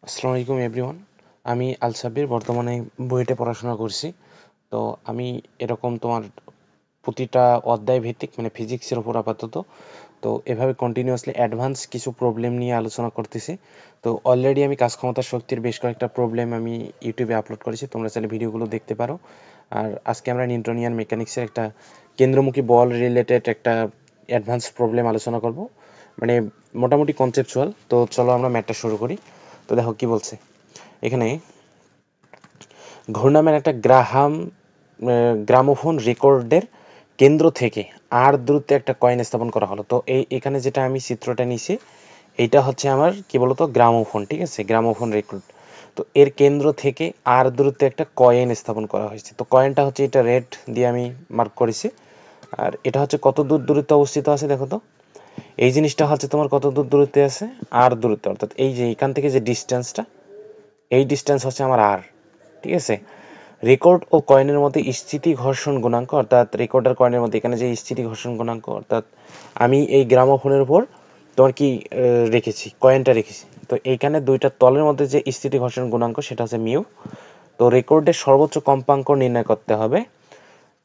আসসালামু আলাইকুম এভরিওয়ান। আমি আল সাব্বির বর্তমানে বুয়েটে পড়াশোনা করছি। তো আমি এরকম তোমার প্রতিটা অধ্যায় ভিত্তিক মানে ফিজিক্সের উপর আপাতত তো এভাবে কন্টিনিউয়াসলি অ্যাডভান্স কিছু প্রবলেম নিয়ে আলোচনা করতেছি। তো অলরেডি আমি কাজ ক্ষমতা শক্তির বেশ কয়েকটা প্রবলেম আমি ইউটিউবে আপলোড করেছি, তোমরা চাইলে ভিডিওগুলো দেখতে পারো। আর আজকে আমরা নিউটনিয়ান মেকানিক্সের একটা কেন্দ্রমুখী বল রিলেটেড একটা অ্যাডভান্স প্রবলেম আলোচনা করব, মানে মোটামুটি কনসেপচুয়াল। তো চলো আমরা ম্যাথটা শুরু করি। তো দেখো কি বলছে এখানে, ঘূর্ণায়মান একটা গ্রামোফোন রেকর্ডের কেন্দ্র থেকে আর দূরত্বে একটা কয়েন স্থাপন করা হলো। তো এখানে যেটা আমি চিত্রটা নিছি, এইটা হচ্ছে আমার কি বলতো গ্রামোফোন, ঠিক আছে, গ্রামোফোন রেকর্ড। তো এর কেন্দ্র থেকে আর দূরত্বে একটা কয়েন স্থাপন করা হয়েছে। তো কয়েনটা হচ্ছে এটা রেড দিয়ে আমি মার্ক করেছি। আর এটা হচ্ছে কত দূর দূরত্বে অবস্থিত আছে দেখো তো। এই জিনিসটা হচ্ছে তোমার কত দূর দূরত্বে আছে, আর দূরত্বে, অর্থাৎ এই যে এখান থেকে যে ডিস্টেন্সটা, এই ডিস্টেন্স হচ্ছে আমার আর, ঠিক আছে। রেকর্ড ও কয়েনের মধ্যে স্থিতি ঘর্ষণ গুণাঙ্ক, অর্থাৎ রেকর্ড আর কয়েনের মধ্যে এখানে যে স্থিতি ঘর্ষণ গুণাঙ্ক, অর্থাৎ আমি এই গ্রামোফোনের উপর তোমার কি রেখেছি, কয়েনটা রেখেছি। তো এইখানে দুইটা তলের মধ্যে যে স্থিতি ঘর্ষণ গুণাঙ্ক সেটা হচ্ছে মিউ। তো রেকর্ডের সর্বোচ্চ কম্পাঙ্ক নির্ণয় করতে হবে,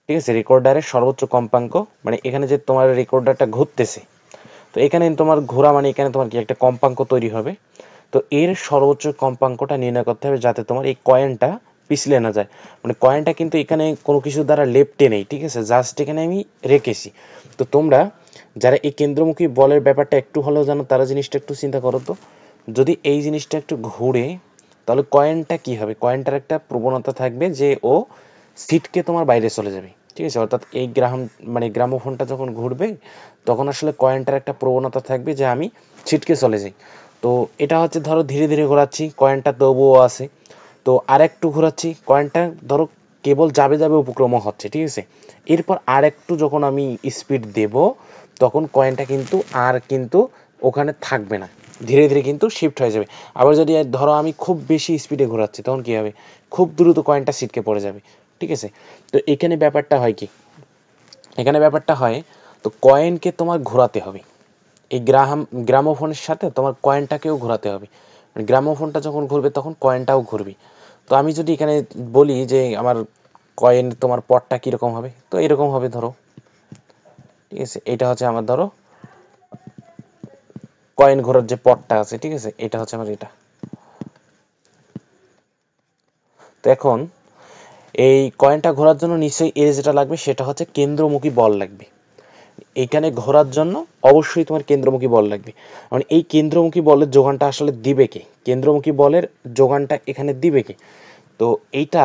ঠিক আছে। রেকর্ডারের সর্বোচ্চ কম্পাঙ্ক মানে এখানে যে তোমার রেকর্ডারটা ঘুরতেছে, তো এখানে তোমার ঘোরা মানে এখানে তোমার কি একটা কম্পাঙ্ক তৈরি হবে। তো এর সর্বোচ্চ কম্পাঙ্কটা নির্ণয় করতে হবে যাতে তোমার এই কয়েনটা পিছলে না যায়। মানে কয়েনটা কিন্তু এখানে কোনো কিছু দ্বারা লেপ্টে নেই, ঠিক আছে, জাস্ট এখানে আমি রেখেছি। তো তোমরা যারা এই কেন্দ্রমুখী বলের ব্যাপারটা একটু হলেও জানো তারা জিনিসটা একটু চিন্তা করো তো, যদি এই জিনিসটা একটু ঘুরে তাহলে কয়েনটা কি হবে, কয়েনটার একটা প্রবণতা থাকবে যে ও সিটকে তোমার বাইরে চলে যাবে, ঠিক আছে। অর্থাৎ এই গ্রামোফোনটা যখন ঘুরবে তখন আসলে কয়েনটার একটা প্রবণতা থাকবে যে আমি ছিটকে চলে যাই। তো এটা হচ্ছে ধরো ধীরে ধীরে ঘোরাচ্ছি, কয়েনটা তবুও আছে। তো আর একটু ঘোরাচ্ছি, কয়েনটা ধরো কেবল যাবে যাবে উপক্রম হচ্ছে, ঠিক আছে। এরপর আর একটু যখন আমি স্পিড দেব তখন কয়েনটা কিন্তু আর কিন্তু ওখানে থাকবে না, ধীরে ধীরে কিন্তু শিফট হয়ে যাবে। আবার যদি ধরো আমি খুব বেশি স্পিডে ঘোরাচ্ছি তখন কি হবে, খুব দ্রুত কয়েনটা ছিটকে পড়ে যাবে, ঠিক আছে। তো এখানে ব্যাপারটা হয় কি, এখানে ব্যাপারটা হয় তো কয়েনকে তোমার ঘোরাতে হবে, এই গ্রামোফোনের সাথে তোমার কয়েনটাকেও ঘোরাতে হবে। গ্রামোফোনটা যখন ঘুরবে তখন কয়েনটাও ঘুরবে। তো আমি যদি এখানে বলি যে আমার কয়েন তোমার পটটা কীরকম হবে, তো এরকম হবে ধরো, ঠিক আছে। এটা হচ্ছে আমার ধরো কয়েন ঘোরার যে পটটা আছে, ঠিক আছে, এটা হচ্ছে আমার এটা। তো এখন এই কয়েনটা ঘোরার জন্য নিশ্চয়ই এর যেটা লাগবে সেটা হচ্ছে কেন্দ্রমুখী বল লাগবে। এইখানে ঘোরার জন্য অবশ্যই তোমার কেন্দ্রমুখী বল লাগবে। মানে এই কেন্দ্রমুখী বলের যোগানটা আসলে দিবে কে, কেন্দ্রমুখী বলের যোগানটা এখানে দিবে কে। তো এইটা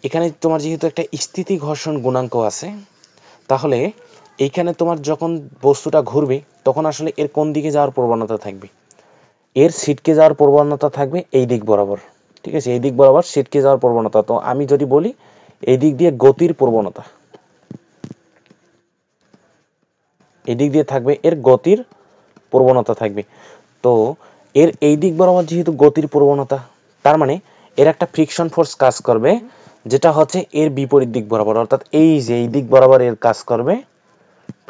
এখানে তোমার যেহেতু একটা স্থিতি ঘর্ষণ গুণাঙ্ক আছে, তাহলে এইখানে তোমার যখন বস্তুটা ঘুরবে তখন আসলে এর কোন দিকে যাওয়ার প্রবণতা থাকবে, এর ছিটকে যাওয়ার প্রবণতা থাকবে এই দিক বরাবর, ঠিক আছে, এই দিক বরাবর ছিটকে যাওয়ার প্রবণতা। তো আমি যদি বলি এই দিক দিয়ে গতির প্রবণতা, এই দিক দিয়ে থাকবে এর গতির প্রবণতা থাকবে। তো এর এই দিক বরাবর যেহেতু গতির প্রবণতা, তার মানে এর একটা ফ্রিকশন ফোর্স কাজ করবে যেটা হচ্ছে এর বিপরীত দিক বরাবর, অর্থাৎ এই যে এই দিক বরাবর এর কাজ করবে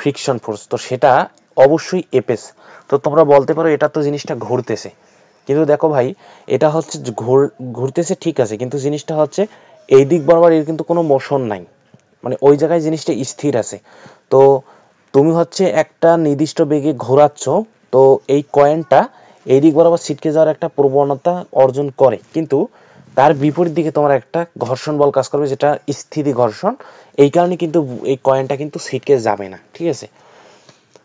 ফ্রিকশন ফোর্স। তো সেটা অবশ্যই এপেস। তো তোমরা বলতে পারো এটা তো জিনিসটা ঘুরতেছে, কিন্তু দেখো ভাই, এটা হচ্ছে ঘুরতেছে ঠিক আছে, কিন্তু জিনিসটা হচ্ছে এই দিক বরাবর এর কিন্তু কোনো মোশন নাই, মানে ওই জায়গায় জিনিসটা স্থির আছে। তো তুমি হচ্ছে একটা নির্দিষ্ট বেগে ঘোরাচ্ছ, তো এই কয়েনটা এই দিক বরাবর ছিটকে যাওয়ার একটা প্রবণতা অর্জন করে, কিন্তু তার বিপরীত দিকে তোমার একটা ঘর্ষণ বল কাজ করবে যেটা স্থিতি ঘর্ষণ। এই কারণে কিন্তু এই কয়েনটা কিন্তু ছিটকে যাবে না, ঠিক আছে।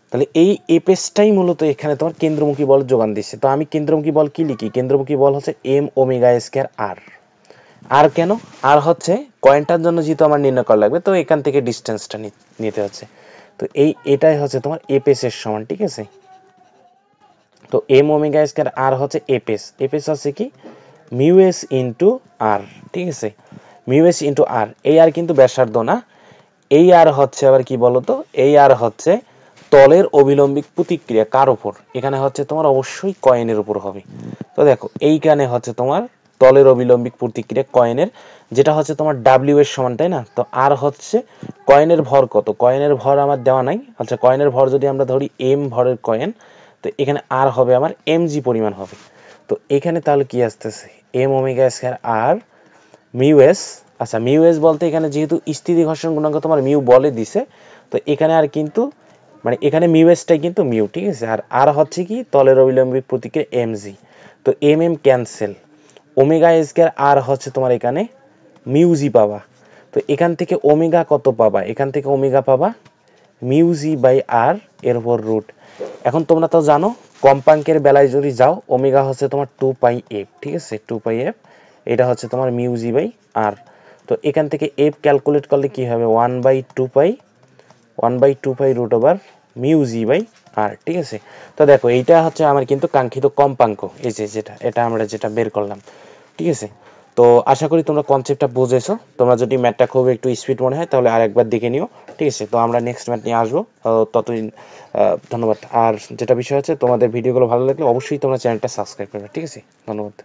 তাহলে এই এপেসটাই মূলত এখানে তোমার কেন্দ্রমুখী বল যোগান দিচ্ছে। তো আমি কেন্দ্রমুখী বল কি লিখি, কেন্দ্রমুখী বল হচ্ছে এম ওমেগা স্কয়ার আর। আর কেন, আর হচ্ছে কয়েনটার জন্য যেহেতু আমার নির্ণয় করা লাগবে, তো এখান থেকে ডিস্টেন্সটা নিতে হচ্ছে। তো এটাই হচ্ছে তোমার এপেস এর সমান, ঠিক আছে। তো এম ওমেগা স্কয়ার আর হচ্ছে এপেস, এপেস হচ্ছে কি মিউ এস ইন্টু আর, ঠিক আছে, মিউ এস ইন্টু আর। এই আর কিন্তু ব্যাসার্ধ না, এই আর হচ্ছে আবার কি বলতো, এই আর হচ্ছে তলের অবিলম্বিক প্রতিক্রিয়া কার উপর, এখানে হচ্ছে তোমার অবশ্যই কয়েনের উপর হবে। তো দেখো এইখানে হচ্ছে তোমার তলের অবিলম্বিক প্রতিক্রিয়া কয়েনের, যেটা হচ্ছে তোমার ডাব্লিউ এর সমান, তাই না। তো আর হচ্ছে কয়েনের ভর কত, কয়েনের ভর আমার দেওয়া নাই। আচ্ছা, কয়েনের ভর যদি আমরা ধরি এম ভরের কয়েন, তো এখানে আর হবে আমার এম জি পরিমাণ হবে। তো এখানে তাহলে কি আসতেছে এম ওমেগা স্কয়ার আর মিউ এস। আচ্ছা মিউ এস বলতে এখানে যেহেতু স্থিতি ঘর্ষণ গুণাঙ্ক তোমার মিউ বলে দিছে, তো এখানে আর কিন্তু মানে এখানে মিউ এসটাই কিন্তু মিউ, ঠিক আছে। আর আর হচ্ছে কি তলের অবিলম্বিক প্রতীকের এম জি, তো M M cancel, omega square আর হচ্ছে তোমার এখানে মিউ জি পাবা। তো এখান থেকে ওমেগা কত পাবা, এখান থেকে ওমেগা পাবা মিউ জি বাই আর এর উপর রুট। এখন তোমরা তো জানো কম্পাঙ্কের বেলায় যদি যাও ওমেগা হচ্ছে তোমার 2 পাই এফ, ঠিক আছে 2 পাই এফ, এটা হচ্ছে তোমার মিউ জি বাই আর। তো এখান থেকে এফ ক্যালকুলেট করলে কি হবে 1/2 pi root over mu g by r, ঠিক আছে। তো দেখো এইটা হচ্ছে আমার কিন্তু কাঙ্ক্ষিত কম্পাঙ্ক, এই যে যেটা এটা আমরা যেটা বের করলাম, ঠিক আছে। তো আশা করি তোমরা কনসেপ্টটা বুঝেছো। তোমরা যদি ম্যাথটা খুব একটু স্পিড মনে হয় তাহলে আরেকবার দেখে নিও, ঠিক আছে। তো আমরা নেক্সট ম্যাথ নিয়ে আসবো, ততদিন ধন্যবাদ। আর যেটা বিষয় আছে তোমাদের ভিডিওগুলো ভালো লাগলে অবশ্যই তোমরা চ্যানেলটা সাবস্ক্রাইব করবে, ঠিক আছে। ধন্যবাদ।